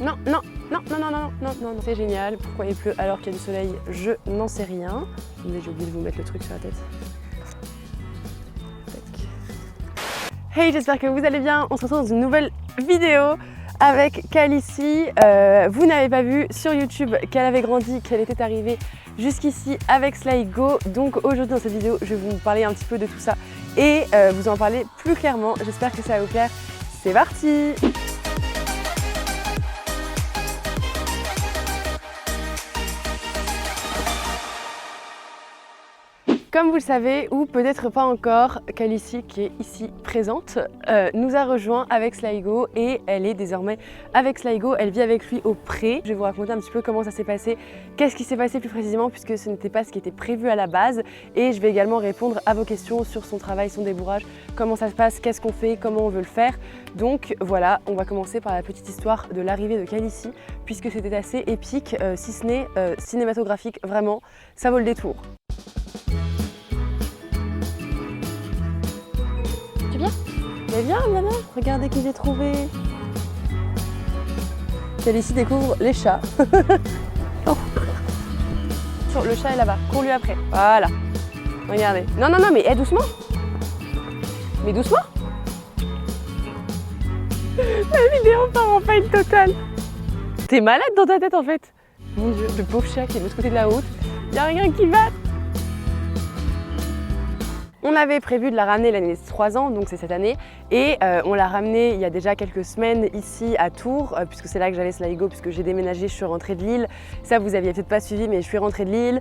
Non, non, non, non, non, non, non, non, non. C'est génial. Pourquoi il pleut alors qu'il y a du soleil? Je n'en sais rien. Mais j'ai oublié de vous mettre le truc sur la tête. Hey, j'espère que vous allez bien. On se retrouve dans une nouvelle vidéo avec Calici. Vous n'avez pas vu sur YouTube qu'elle avait grandi, qu'elle était arrivée jusqu'ici avec Sligo. Donc aujourd'hui dans cette vidéo, je vais vous parler un petit peu de tout ça et vous en parler plus clairement. J'espère que ça va vous plaire. C'est parti! Comme vous le savez, ou peut-être pas encore, Calici, qui est ici présente, nous a rejoint avec Sligo et elle est désormais avec Sligo. Elle vit avec lui au pré. Je vais vous raconter un petit peu comment ça s'est passé, qu'est-ce qui s'est passé plus précisément puisque ce n'était pas ce qui était prévu à la base. Et je vais également répondre à vos questions sur son travail, son débourrage, comment ça se passe, qu'est-ce qu'on fait, comment on veut le faire. Donc voilà, on va commencer par la petite histoire de l'arrivée de Calici puisque c'était assez épique, si ce n'est cinématographique, vraiment, ça vaut le détour. Mais viens, regardez qui j'ai trouvé. Calici découvre les chats. Oh. Le chat est là-bas, cours-lui après. Voilà. Regardez. Non, non, non, mais doucement. Mais doucement. La vidéo part en faille totale. T'es malade dans ta tête en fait. Mon Dieu, le pauvre chat qui est de l'autre côté de la route. Y a rien qui va. On avait prévu de la ramener l'année de 3 ans, donc c'est cette année, et on l'a ramenée il y a déjà quelques semaines ici à Tours, puisque c'est là que j'avais Sligo, puisque j'ai déménagé, je suis rentrée de Lille. Ça vous aviez peut-être pas suivi, mais je suis rentrée de Lille.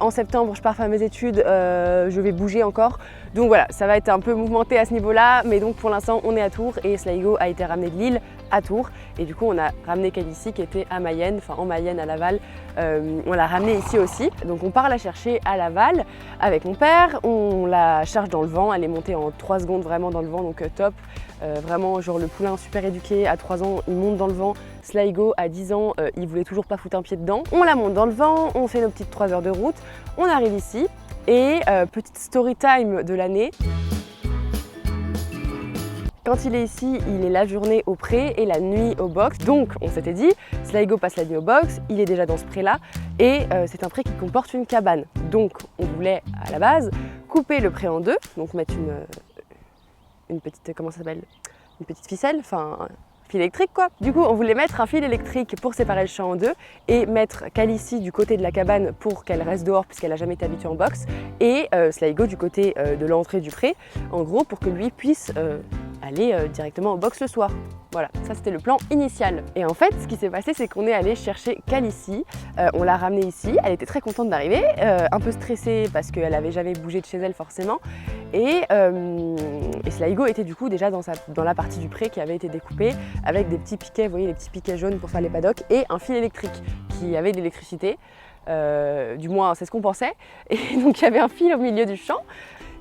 En septembre, je pars faire mes études, je vais bouger encore. Donc voilà, ça va être un peu mouvementé à ce niveau-là, mais donc pour l'instant on est à Tours et Sligo a été ramené de Lille à Tours. Et du coup on a ramené Calici qui était à Mayenne, enfin en Mayenne à Laval. On l'a ramenée ici aussi, donc on part la chercher à Laval avec mon père. On la charge dans le vent, elle est montée en 3 secondes vraiment dans le vent, donc top. Vraiment genre le poulain super éduqué, à 3 ans il monte dans le vent. Sligo à 10 ans, il voulait toujours pas foutre un pied dedans. On la monte dans le vent, on fait nos petites 3 heures de route, on arrive ici et petite story time de l'année. Quand il est ici, il est la journée au pré et la nuit au box. Donc on s'était dit, Sligo passe la nuit au box, il est déjà dans ce pré là et c'est un pré qui comporte une cabane. Donc on voulait à la base couper le pré en deux, donc mettre une petite, comment ça s'appelle, une petite ficelle, enfin fil électrique quoi. Du coup on voulait mettre un fil électrique pour séparer le champ en deux et mettre Calici du côté de la cabane pour qu'elle reste dehors puisqu'elle n'a jamais été habituée en box et Sligo du côté de l'entrée du pré, en gros pour que lui puisse aller directement au box le soir. Voilà, ça c'était le plan initial. Et en fait, ce qui s'est passé, c'est qu'on est allé chercher Calici. On l'a ramenée ici. Elle était très contente d'arriver, un peu stressée parce qu'elle n'avait jamais bougé de chez elle forcément. Et Sligo était du coup déjà dans la partie du pré qui avait été découpée avec des petits piquets, vous voyez les petits piquets jaunes pour faire les paddocks et un fil électrique qui avait de l'électricité. Du moins, c'est ce qu'on pensait. Et donc il y avait un fil au milieu du champ.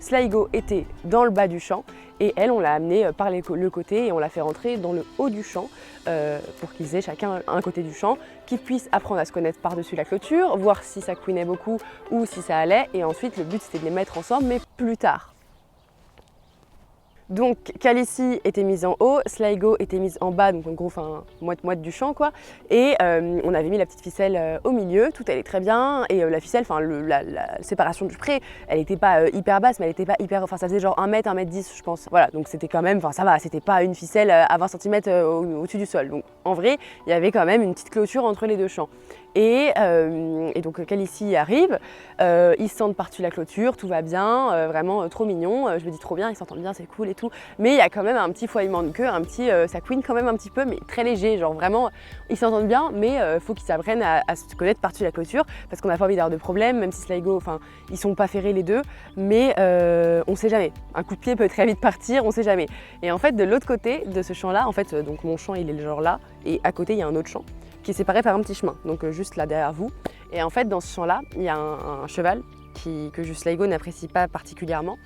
Sligo était dans le bas du champ et elle, on l'a amenée par le côté et on l'a fait rentrer dans le haut du champ pour qu'ils aient chacun un côté du champ, qu'ils puissent apprendre à se connaître par-dessus la clôture, voir si ça couinait beaucoup ou si ça allait. Et ensuite, le but, c'était de les mettre ensemble, mais plus tard. Donc Calici était mise en haut, Sligo était mise en bas, donc en gros moite du champ quoi. Et on avait mis la petite ficelle au milieu, tout allait très bien. Et la ficelle, enfin la séparation du pré, elle n'était pas hyper basse, mais elle n'était pas hyper, enfin ça faisait genre 1 mètre, 1 mètre 10 je pense. Voilà, donc c'était quand même, enfin ça va, c'était pas une ficelle à 20 cm au-dessus du sol. Donc en vrai, il y avait quand même une petite clôture entre les deux champs. Et donc Calici arrive, ils se sentent par-dessus la clôture, tout va bien, vraiment trop mignon. Je me dis trop bien, ils s'entendent bien, c'est cool et tout. Mais il y a quand même un petit foillement de queue, un petit, ça couine quand même un petit peu, mais très léger. Genre vraiment, ils s'entendent bien, mais faut qu'ils s'apprennent à se connaître par-dessus la clôture parce qu'on n'a pas envie d'avoir de problème, même si Sligo, enfin, ils sont pas ferrés les deux, mais on sait jamais. Un coup de pied peut très vite partir, on sait jamais. Et en fait, de l'autre côté de ce champ-là, en fait, donc mon champ il est genre là, et à côté il y a un autre champ qui est séparé par un petit chemin, donc juste là derrière vous. Et en fait, dans ce champ-là, il y a un cheval que Sligo n'apprécie pas particulièrement,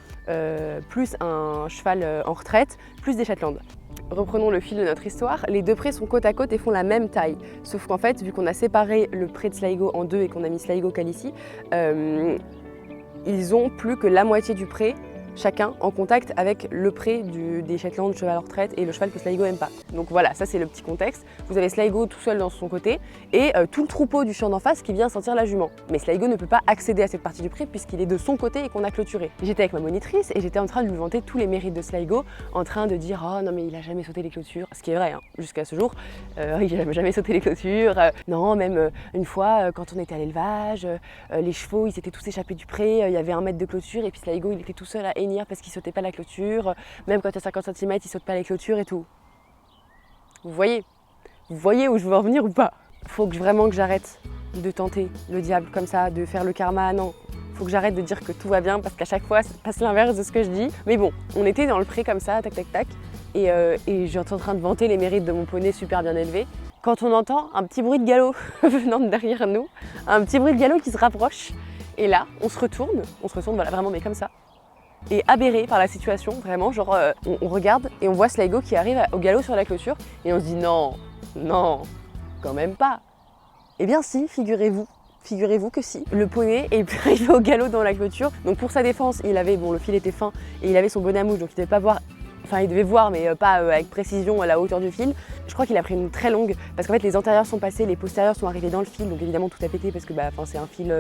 plus un cheval en retraite, plus des Shetland. Reprenons le fil de notre histoire, les deux prés sont côte à côte et font la même taille. Sauf qu'en fait, vu qu'on a séparé le pré de Sligo en deux et qu'on a mis Sligo Calici, ils ont plus que la moitié du pré chacun en contact avec le pré des Shetland, cheval en retraite et le cheval que Sligo aime pas. Donc voilà, ça c'est le petit contexte. Vous avez Sligo tout seul dans son côté et tout le troupeau du champ d'en face qui vient sentir la jument. Mais Sligo ne peut pas accéder à cette partie du pré puisqu'il est de son côté et qu'on a clôturé. J'étais avec ma monitrice et j'étais en train de lui vanter tous les mérites de Sligo, en train de dire oh non mais il a jamais sauté les clôtures, ce qui est vrai hein, jusqu'à ce jour, il a jamais sauté les clôtures, non même une fois quand on était à l'élevage, les chevaux ils s'étaient tous échappés du pré, il y avait 1 mètre de clôture et puis Sligo il était tout seul à hennir parce qu'il sautait pas la clôture, même quand il y a 50 cm il saute pas les clôtures et tout. Vous voyez où je veux en venir ou pas? Faut vraiment que j'arrête de tenter le diable comme ça, de faire le karma, non. Faut que j'arrête de dire que tout va bien parce qu'à chaque fois ça passe l'inverse de ce que je dis. Mais bon, on était dans le pré comme ça, tac tac tac, et j'étais en train de vanter les mérites de mon poney super bien élevé. Quand on entend un petit bruit de galop venant de derrière nous, un petit bruit de galop qui se rapproche, et là on se retourne voilà vraiment mais comme ça. Et aberré par la situation, vraiment, genre on regarde et on voit Sligo qui arrive au galop sur la clôture et on se dit non, quand même pas. Eh bien si, figurez-vous que si. Le poney est arrivé au galop dans la clôture, donc pour sa défense, il avait, bon le fil était fin et il avait son bonnet à mouche, donc il devait pas voir, enfin il devait voir mais pas avec précision à la hauteur du fil. Je crois qu'il a pris une très longue, parce qu'en fait les antérieurs sont passés, les postérieurs sont arrivés dans le fil, donc évidemment tout a pété parce que c'est un fil,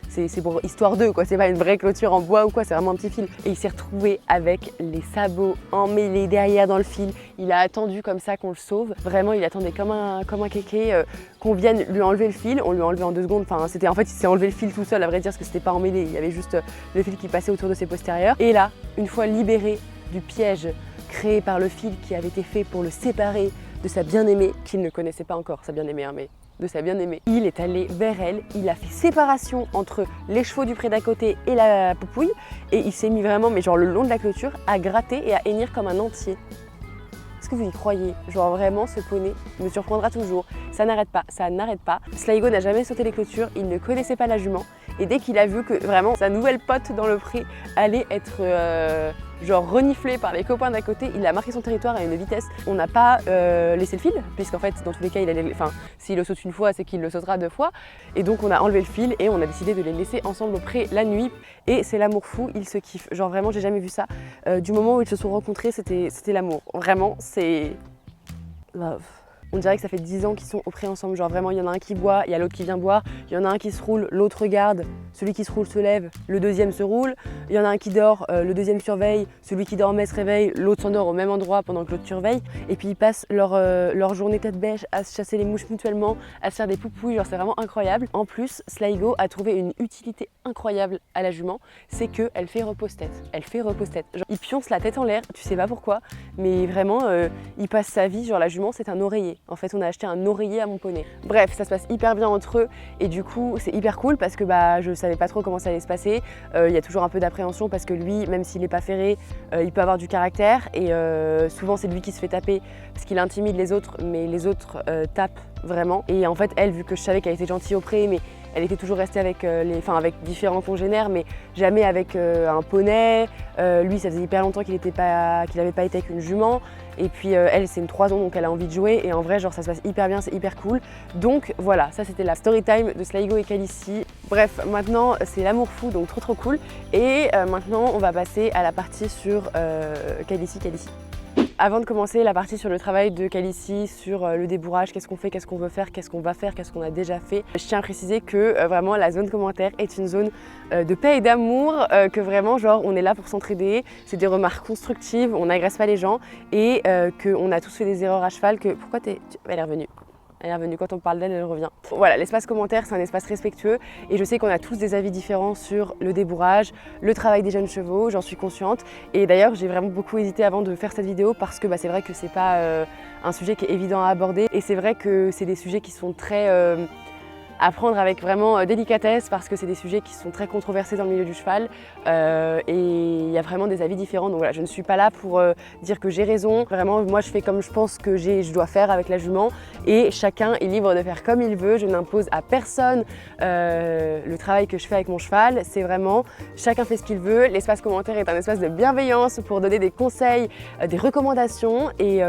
c'est pour histoire d'eux quoi, c'est pas une vraie clôture en bois ou quoi, c'est vraiment un petit fil. Et il s'est retrouvé avec les sabots emmêlés derrière dans le fil, il a attendu comme ça qu'on le sauve, vraiment il attendait comme un kéké, qu'on vienne lui enlever le fil, on lui a enlevé en 2 secondes, enfin c'était en fait il s'est enlevé le fil tout seul à vrai dire parce que c'était pas emmêlé, il y avait juste le fil qui passait autour de ses postérieurs. Et là, une fois libéré du piège créé par le fil qui avait été fait pour le séparer de sa bien-aimée, qu'il ne connaissait pas encore sa bien-aimée, hein, mais de sa bien-aimée. Il est allé vers elle, il a fait séparation entre les chevaux du pré d'à côté et la poupouille, et il s'est mis vraiment, mais genre le long de la clôture, à gratter et à hennir comme un entier. Est-ce que vous y croyez? Genre vraiment, ce poney me surprendra toujours. Ça n'arrête pas, ça n'arrête pas. Sligo n'a jamais sauté les clôtures, il ne connaissait pas la jument, et dès qu'il a vu que vraiment sa nouvelle pote dans le pré allait être genre reniflé par les copains d'à côté, il a marqué son territoire à une vitesse. On n'a pas laissé le fil, puisqu'en fait dans tous les cas il allait, enfin s'il le saute une fois c'est qu'il le sautera 2 fois, et donc on a enlevé le fil et on a décidé de les laisser ensemble au pré la nuit, et c'est l'amour fou, ils se kiffent, genre vraiment j'ai jamais vu ça. Du moment où ils se sont rencontrés c'était l'amour, vraiment c'est love. On dirait que ça fait 10 ans qu'ils sont au pré ensemble, genre vraiment il y en a un qui boit, il y a l'autre qui vient boire, il y en a un qui se roule, l'autre regarde, celui qui se roule se lève, le deuxième se roule, il y en a un qui dort, le deuxième surveille, celui qui dormait se réveille, l'autre s'endort au même endroit pendant que l'autre surveille, et puis ils passent leur journée tête bêche à se chasser les mouches mutuellement, à se faire des poupouilles, genre c'est vraiment incroyable. En plus, Sligo a trouvé une utilité incroyable à la jument, c'est qu'elle fait repose-tête, genre, il pionce la tête en l'air, tu sais pas pourquoi, mais vraiment il passe sa vie, genre la jument c'est un oreiller. En fait, on a acheté un oreiller à mon poney. Bref, ça se passe hyper bien entre eux et du coup, c'est hyper cool parce que je savais pas trop comment ça allait se passer. Il y a toujours un peu d'appréhension parce que lui, même s'il n'est pas ferré, il peut avoir du caractère et souvent c'est lui qui se fait taper parce qu'il intimide les autres, mais les autres tapent vraiment. Et en fait, elle, vu que je savais qu'elle était gentille au pré, mais elle était toujours restée avec, avec différents congénères, mais jamais avec un poney. Lui, ça faisait hyper longtemps qu'il n'avait pas été avec une jument. Et puis elle, c'est une 3 ans, donc elle a envie de jouer. Et en vrai, genre, ça se passe hyper bien, c'est hyper cool. Donc voilà, ça c'était la story time de Sligo et Calici. Bref, maintenant, c'est l'amour fou, donc trop cool. Et maintenant, on va passer à la partie sur Calici. Avant de commencer la partie sur le travail de Calici, sur le débourrage, qu'est-ce qu'on fait, qu'est-ce qu'on veut faire, qu'est-ce qu'on va faire, qu'est-ce qu'on a déjà fait, je tiens à préciser que vraiment la zone commentaire est une zone de paix et d'amour, que vraiment genre on est là pour s'entraider, c'est des remarques constructives, on n'agresse pas les gens et qu'on a tous fait des erreurs à cheval, que pourquoi elle est revenue. Elle est revenue, quand on parle d'elle, elle revient. Voilà, l'espace commentaire, c'est un espace respectueux et je sais qu'on a tous des avis différents sur le débourrage, le travail des jeunes chevaux, j'en suis consciente. Et d'ailleurs, j'ai vraiment beaucoup hésité avant de faire cette vidéo parce que c'est vrai que c'est pas un sujet qui est évident à aborder et c'est vrai que c'est des sujets qui sont très à prendre avec vraiment délicatesse parce que c'est des sujets qui sont très controversés dans le milieu du cheval et il y a vraiment des avis différents. Donc voilà, je ne suis pas là pour dire que j'ai raison. Vraiment, moi je fais comme je pense que je dois faire avec la jument et chacun est libre de faire comme il veut. Je n'impose à personne le travail que je fais avec mon cheval. C'est vraiment chacun fait ce qu'il veut. L'espace commentaire est un espace de bienveillance pour donner des conseils, des recommandations et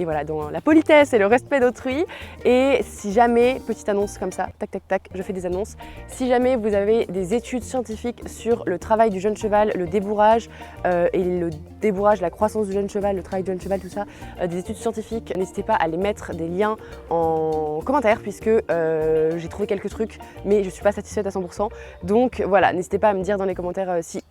voilà, dans la politesse et le respect d'autrui. Et si jamais, petite annonce comme ça, tac tac tac, je fais des annonces. Si jamais vous avez des études scientifiques sur le travail du jeune cheval, le débourrage et le débourrage, la croissance du jeune cheval, le travail du jeune cheval, tout ça, des études scientifiques, n'hésitez pas à les mettre des liens en commentaire puisque j'ai trouvé quelques trucs mais je suis pas satisfaite à 100%. Donc voilà, n'hésitez pas à me dire dans les commentaires si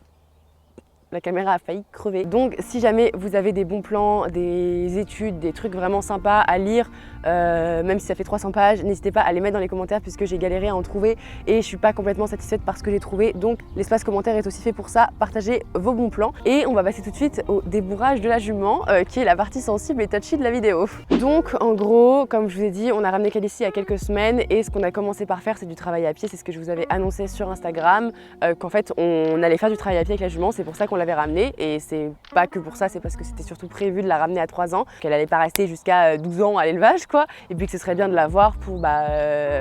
la caméra a failli crever. Donc si jamais vous avez des bons plans, des études, des trucs vraiment sympas à lire, même si ça fait 300 pages, n'hésitez pas à les mettre dans les commentaires puisque j'ai galéré à en trouver et je suis pas complètement satisfaite par ce que j'ai trouvé. Donc l'espace commentaire est aussi fait pour ça, partagez vos bons plans. Et on va passer tout de suite au débourrage de la jument qui est la partie sensible et touchy de la vidéo. Donc en gros, comme je vous ai dit, on a ramené Calici il y a quelques semaines et ce qu'on a commencé par faire c'est du travail à pied, c'est ce que je vous avais annoncé sur Instagram, qu'en fait on allait faire du travail à pied avec la jument, c'est pour ça qu'on l'avait ramenée et c'est pas que pour ça, c'est parce que c'était surtout prévu de la ramener à 3 ans, qu'elle allait pas rester jusqu'à 12 ans à l'élevage quoi, et puis que ce serait bien de la voir pour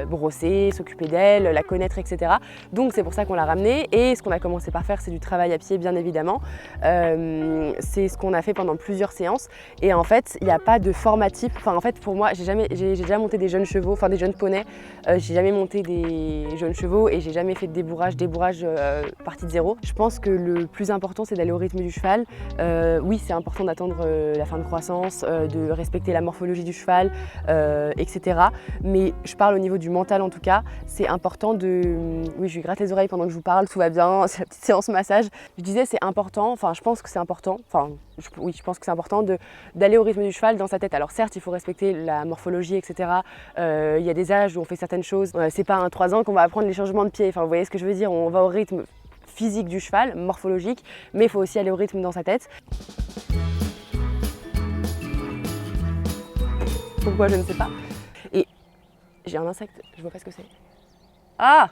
brosser, s'occuper d'elle, la connaître, etc. Donc c'est pour ça qu'on l'a ramenée et ce qu'on a commencé par faire c'est du travail à pied bien évidemment. C'est ce qu'on a fait pendant plusieurs séances et en fait il n'y a pas de format type, enfin en fait pour moi j'ai déjà monté des jeunes chevaux, enfin des jeunes poneys, j'ai jamais monté des jeunes chevaux et j'ai jamais fait de débourrage partie de zéro. Je pense que le plus important c'est d'aller au rythme du cheval. Oui c'est important d'attendre la fin de croissance, de respecter la morphologie du cheval, etc. Mais je parle au niveau du mental en tout cas, c'est important de... Oui, je lui gratte les oreilles pendant que je vous parle, tout va bien, c'est la petite séance massage. Je disais c'est important, enfin je pense que c'est important, oui je pense que c'est important d'aller au rythme du cheval dans sa tête. Alors certes il faut respecter la morphologie, etc. Il y a des âges où on fait certaines choses, c'est pas à 3 ans qu'on va apprendre les changements de pied, enfin vous voyez ce que je veux dire, on va au rythme physique du cheval, morphologique, mais il faut aussi aller au rythme dans sa tête. Pourquoi je ne sais pas. Et j'ai un insecte, je vois pas ce que c'est. Ah!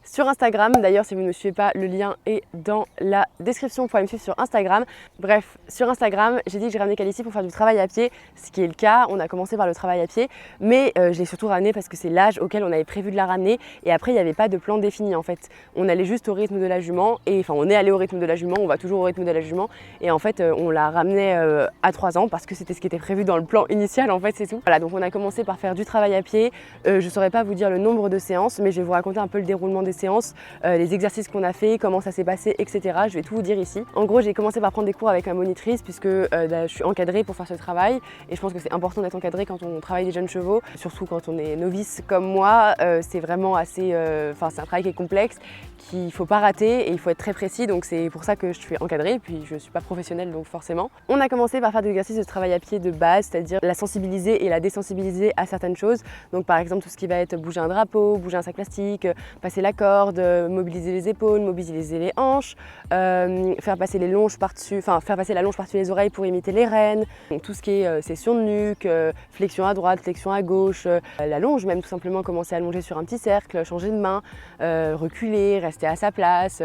Sur Instagram, d'ailleurs si vous ne me suivez pas, le lien est dans la description pour aller me suivre sur Instagram. Bref, sur Instagram, j'ai dit que j'ai ramené Calici pour faire du travail à pied, ce qui est le cas, on a commencé par le travail à pied, mais je l'ai surtout ramené parce que c'est l'âge auquel on avait prévu de la ramener et après il n'y avait pas de plan défini en fait. On allait juste au rythme de la jument et enfin on est allé au rythme de la jument, on va toujours au rythme de la jument et en fait on la ramenait à 3 ans parce que c'était ce qui était prévu dans le plan initial en fait, c'est tout. Voilà, donc on a commencé par faire du travail à pied, je ne saurais pas vous dire le nombre de séances mais je vais vous raconter un peu le déroulement des séances, les exercices qu'on a fait, comment ça s'est passé, etc. Je vais tout vous dire ici. En gros, j'ai commencé par prendre des cours avec ma monitrice puisque je suis encadrée pour faire ce travail et je pense que c'est important d'être encadré quand on travaille des jeunes chevaux, surtout quand on est novice comme moi. C'est vraiment assez, c'est un travail qui est complexe, qu'il ne faut pas rater et il faut être très précis, donc c'est pour ça que je suis encadrée, puis je ne suis pas professionnelle donc forcément. On a commencé par faire des exercices de travail à pied de base, c'est-à-dire la sensibiliser et la désensibiliser à certaines choses, donc par exemple tout ce qui va être bouger un drapeau, bouger un sac plastique, passer la corde, mobiliser les épaules, mobiliser les hanches, faire passer les longes par-dessus, faire passer la longe par-dessus les oreilles pour imiter les rênes, donc tout ce qui est session de nuque, flexion à droite, flexion à gauche, la longe même tout simplement, commencer à longer sur un petit cercle, changer de main, reculer, rester à sa place,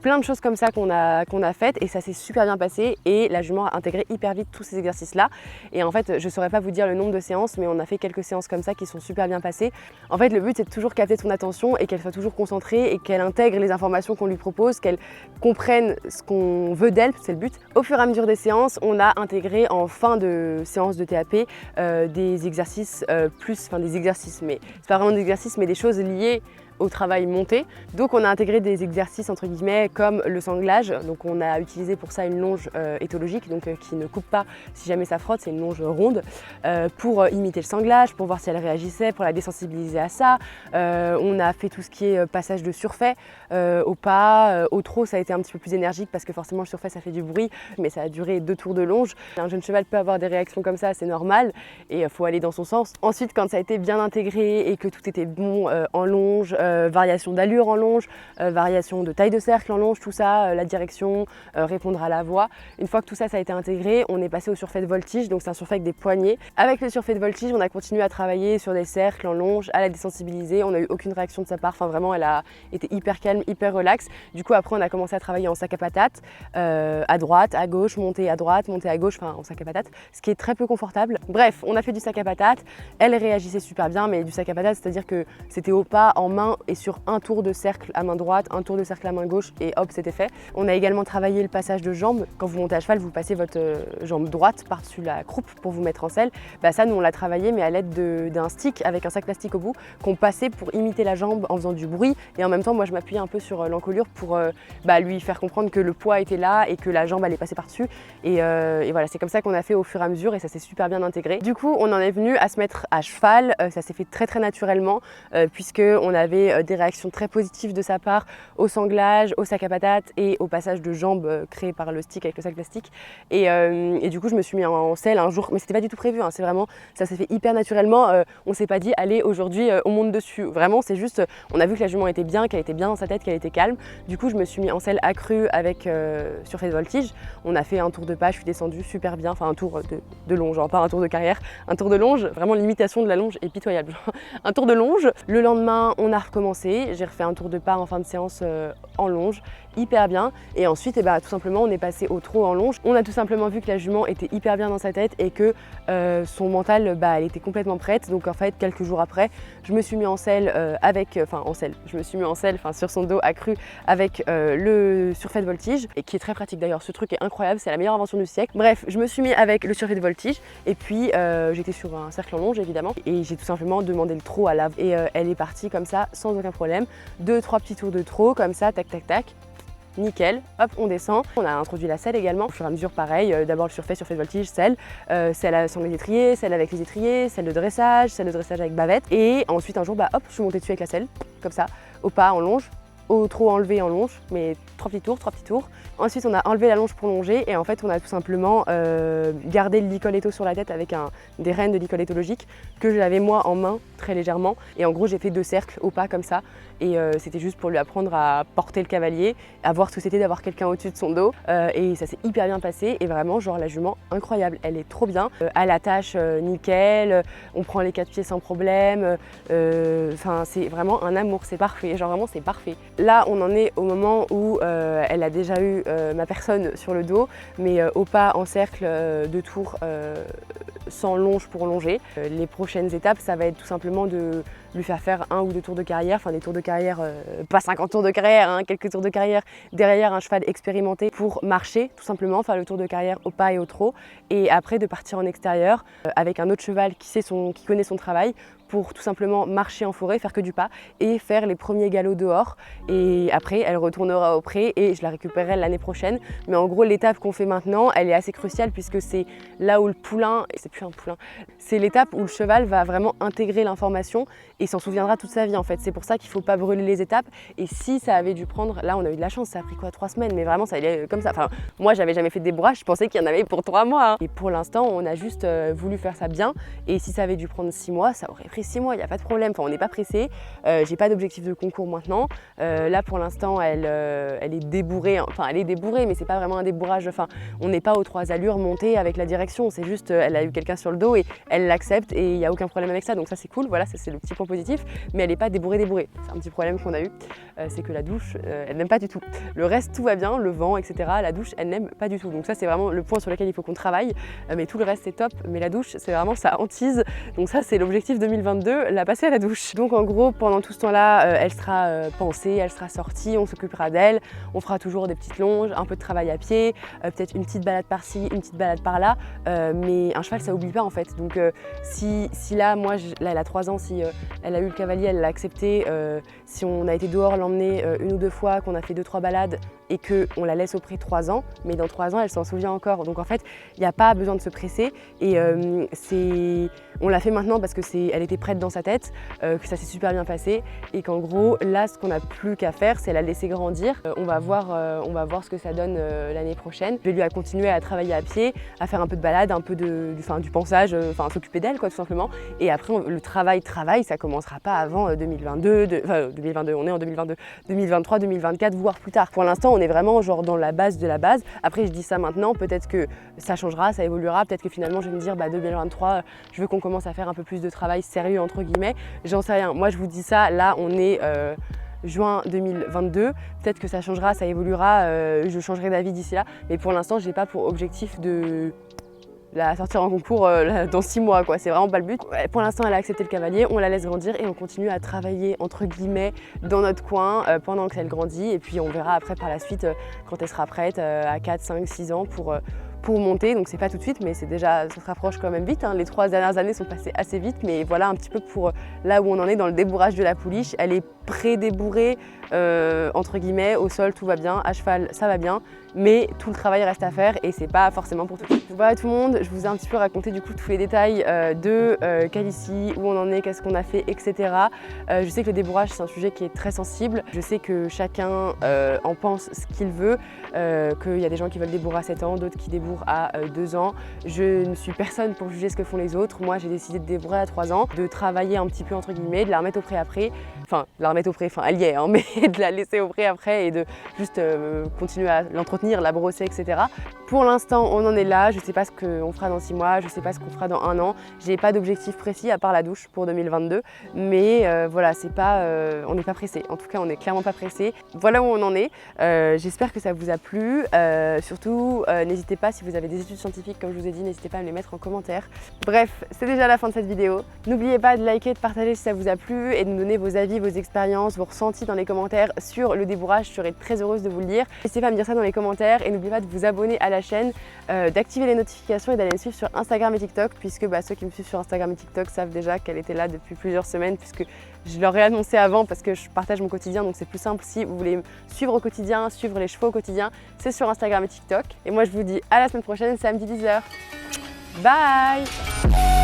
plein de choses comme ça qu'on a faites et ça s'est super bien passé et la jument a intégré hyper vite tous ces exercices là et en fait je ne saurais pas vous dire le nombre de séances mais on a fait quelques séances comme ça qui sont super bien passées. En fait le but c'est de toujours capter son attention et qu'elle soit toujours concentrée et qu'elle intègre les informations qu'on lui propose, qu'elle comprenne ce qu'on veut d'elle, c'est le but. Au fur et à mesure des séances, on a intégré en fin de séance de TAP des exercices des exercices, mais c'est pas vraiment des exercices mais des choses liées au travail monté. Donc on a intégré des exercices entre guillemets comme le sanglage, donc on a utilisé pour ça une longe éthologique, donc qui ne coupe pas si jamais ça frotte, c'est une longe ronde, pour imiter le sanglage, pour voir si elle réagissait, pour la désensibiliser à ça. On a fait tout ce qui est passage de surfait au pas, au trot ça a été un petit peu plus énergique parce que forcément le surfait ça fait du bruit, mais ça a duré 2 tours de longe. Un jeune cheval peut avoir des réactions comme ça, c'est normal et il faut aller dans son sens. Ensuite quand ça a été bien intégré et que tout était bon en longe, variation d'allure en longe, variation de taille de cercle en longe, tout ça, la direction, répondre à la voix. Une fois que tout ça, ça a été intégré, on est passé au surfait de voltige, donc c'est un surfait avec des poignées. Avec le surfait de voltige, on a continué à travailler sur des cercles en longe, à la désensibiliser, on n'a eu aucune réaction de sa part, vraiment elle a été hyper calme, hyper relax. Du coup après on a commencé à travailler en sac à patates, à droite, à gauche, monter à droite, monter à gauche, en sac à patates, ce qui est très peu confortable. Bref, on a fait du sac à patates, elle réagissait super bien, mais du sac à patates, c'est-à-dire que c'était au pas, en main, et sur un tour de cercle à main droite, un tour de cercle à main gauche et hop, c'était fait. On a également travaillé le passage de jambes. Quand vous montez à cheval, vous passez votre jambe droite par-dessus la croupe pour vous mettre en selle. Ça, nous, on l'a travaillé, mais à l'aide d'un stick avec un sac plastique au bout qu'on passait pour imiter la jambe en faisant du bruit. Et en même temps, moi, je m'appuyais un peu sur l'encolure pour lui faire comprendre que le poids était là et que la jambe allait passer par-dessus. Et voilà, c'est comme ça qu'on a fait au fur et à mesure et ça s'est super bien intégré. Du coup, on en est venu à se mettre à cheval. Ça s'est fait très très naturellement puisqu'on avait des réactions très positives de sa part au sanglage, au sac à patates et au passage de jambes créé par le stick avec le sac plastique. Et du coup, je me suis mis en selle un jour, mais c'était pas du tout prévu, hein, c'est vraiment, ça s'est fait hyper naturellement. On s'est pas dit, allez, aujourd'hui, on monte dessus. Vraiment, c'est juste, on a vu que la jument était bien, qu'elle était bien dans sa tête, qu'elle était calme. Du coup, je me suis mis en selle accrue avec surface voltige. On a fait un tour de pas, je suis descendue super bien, enfin un tour de longe, genre pas un tour de carrière, un tour de longe, vraiment l'imitation de la longe est pitoyable. Un tour de longe. Le lendemain, on a recommencé, j'ai refait un tour de pas en fin de séance en longe, hyper bien. Et ensuite, tout simplement, on est passé au trot en longe. On a tout simplement vu que la jument était hyper bien dans sa tête et que son mental, elle était complètement prête. Donc en fait, quelques jours après, je me suis mis en selle sur son dos accru avec le surfait de voltige, et qui est très pratique d'ailleurs. Ce truc est incroyable, c'est la meilleure invention du siècle. Bref, je me suis mis avec le surfait de voltige et puis j'étais sur un cercle en longe évidemment et j'ai tout simplement demandé le trot à Lave et elle est partie comme ça sans aucun problème. 2-3 petits tours de trot comme ça, tac tac tac. Nickel, hop, on descend. On a introduit la selle également, au fur et à mesure pareil, d'abord le surfait de voltige, selle sans les étriers, selle avec les étriers, selle de dressage avec bavette. Et ensuite un jour, hop, je suis montée dessus avec la selle, comme ça, au pas en longe, au trot enlevé en longe, mais 3 petits tours. Ensuite, on a enlevé la longe pour longer et en fait, on a tout simplement gardé le licoletto sur la tête avec des rênes de licoletto logique que j'avais moi en main très légèrement. Et en gros, j'ai fait 2 cercles au pas comme ça et c'était juste pour lui apprendre à porter le cavalier, à voir ce que c'était d'avoir quelqu'un au-dessus de son dos et ça s'est hyper bien passé et vraiment, genre la jument incroyable, elle est trop bien. À l'attache, nickel, on prend les 4 pieds sans problème, enfin c'est vraiment un amour, c'est parfait, genre vraiment c'est parfait. Là, on en est au moment où elle a déjà eu ma personne sur le dos, mais au pas en cercle de tours sans longe pour longer. Les prochaines étapes, ça va être tout simplement de lui faire 1 ou 2 tours de carrière, enfin des tours de carrière, pas 50 tours de carrière, hein, quelques tours de carrière derrière un cheval expérimenté pour marcher, tout simplement, faire le tour de carrière au pas et au trot, et après de partir en extérieur avec un autre cheval qui connaît son travail, pour tout simplement marcher en forêt, faire que du pas et faire les premiers galops dehors. Et après, elle retournera au pré et je la récupérerai l'année prochaine. Mais en gros, l'étape qu'on fait maintenant, elle est assez cruciale puisque c'est là où le poulain, et c'est plus un poulain, c'est l'étape où le cheval va vraiment intégrer l'information et s'en souviendra toute sa vie en fait. C'est pour ça qu'il ne faut pas brûler les étapes. Et si ça avait dû prendre, là on a eu de la chance, ça a pris quoi, 3 semaines, mais vraiment ça allait comme ça. Enfin, moi j'avais jamais fait de débourrage, je pensais qu'il y en avait pour 3 mois. Hein. Et pour l'instant, on a juste voulu faire ça bien. Et si ça avait dû prendre 6 mois, ça aurait pris 6 mois, il n'y a pas de problème, enfin, on n'est pas pressé. J'ai pas d'objectif de concours maintenant. Là pour l'instant elle est débourrée, enfin elle est débourrée mais c'est pas vraiment un débourrage, enfin on n'est pas aux 3 allures montées avec la direction, c'est juste elle a eu quelqu'un sur le dos et elle l'accepte et il n'y a aucun problème avec ça, donc ça c'est cool, voilà, c'est le petit point positif, mais elle n'est pas débourrée. C'est un petit problème qu'on a eu, c'est que la douche elle n'aime pas du tout. Le reste tout va bien, le vent etc, la douche elle n'aime pas du tout, donc ça c'est vraiment le point sur lequel il faut qu'on travaille, mais tout le reste c'est top, mais la douche c'est vraiment sa hantise, donc ça c'est l'objectif 2022, la passer à la douche. Donc en gros pendant tout ce temps-là elle sera pensée, elle sera sortie, on s'occupera d'elle, on fera toujours des petites longes, un peu de travail à pied, peut-être une petite balade par-ci, une petite balade par-là, mais un cheval ça oublie pas en fait, donc si là moi là elle a 3 ans, si elle a eu le cavalier, elle l'a accepté, si on a été dehors l'emmener 1 ou 2 fois, qu'on a fait 2-3 balades et qu'on la laisse au pré 3 ans, mais dans 3 ans elle s'en souvient encore, donc en fait il n'y a pas besoin de se presser et on l'a fait maintenant parce que elle était prête dans sa tête, que ça s'est super bien passé et qu'en gros là ce qu'on n'a plus qu'à faire c'est la laisser grandir. On va voir ce que ça donne l'année prochaine. Je vais lui continuer à travailler à pied, à faire un peu de balade, un peu du pansage, enfin s'occuper d'elle quoi tout simplement. Et après le travail ça commencera pas avant 2022, on est en 2022, 2023, 2024 voire plus tard. Pour l'instant on est vraiment genre dans la base de la base. Après je dis ça maintenant, peut-être que ça changera, ça évoluera, peut-être que finalement je vais me dire 2023 je veux qu'on commence à faire un peu plus de travail sérieux entre guillemets, j'en sais rien. Moi je vous dis ça, là on est juin 2022, peut-être que ça changera, ça évoluera, je changerai d'avis d'ici là, mais pour l'instant j'ai pas pour objectif de la sortir en concours dans 6 mois, quoi. C'est vraiment pas le but. Ouais, pour l'instant, elle a accepté le cavalier, on la laisse grandir et on continue à travailler entre guillemets dans notre coin pendant qu'elle grandit. Et puis on verra après par la suite quand elle sera prête à 4, 5, 6 ans pour monter. Donc c'est pas tout de suite, mais c'est déjà, ça se rapproche quand même vite. Hein. Les 3 dernières années sont passées assez vite, mais voilà un petit peu pour là où on en est dans le débourrage de la pouliche. Elle est pré-débourrée, entre guillemets, au sol tout va bien, à cheval ça va bien, mais tout le travail reste à faire et c'est pas forcément pour tout de suite. Voilà tout le monde, je vous ai un petit peu raconté du coup tous les détails de Calicie, où on en est, qu'est-ce qu'on a fait, etc. Je sais que le débourrage c'est un sujet qui est très sensible, je sais que chacun en pense ce qu'il veut, qu'il y a des gens qui veulent débourrer à 7 ans, d'autres qui débourrent à 2 ans. Je ne suis personne pour juger ce que font les autres. Moi j'ai décidé de débourrer à 3 ans, de travailler un petit peu entre guillemets, de la remettre au pré après, enfin de la remettre au pré, enfin elle y est, hein, mais de la laisser au pré après et de juste continuer à l'entretenir, la brosser, etc. Pour l'instant on en est là, je sais pas ce qu'on fera dans 6 mois, je sais pas ce qu'on fera dans 1 an, j'ai pas d'objectif précis à part la douche pour 2022, mais voilà, c'est pas, on n'est pas pressé, en tout cas on n'est clairement pas pressé. Voilà où on en est, j'espère que ça vous a plu, surtout n'hésitez pas si vous avez des études scientifiques comme je vous ai dit, n'hésitez pas à me les mettre en commentaire. Bref, c'est déjà la fin de cette vidéo, n'oubliez pas de liker, de partager si ça vous a plu et de nous donner vos avis, vos expériences, vos ressentis dans les commentaires sur le débourrage, je serais très heureuse de vous le lire. N'hésitez pas à me dire ça dans les commentaires et n'oubliez pas de vous abonner à la chaîne, d'activer les notifications et d'aller me suivre sur Instagram et TikTok, puisque ceux qui me suivent sur Instagram et TikTok savent déjà qu'elle était là depuis plusieurs semaines, puisque je leur ai annoncé avant parce que je partage mon quotidien, donc c'est plus simple si vous voulez me suivre au quotidien, suivre les chevaux au quotidien, c'est sur Instagram et TikTok. Et moi je vous dis à la semaine prochaine, samedi 10 h. Bye!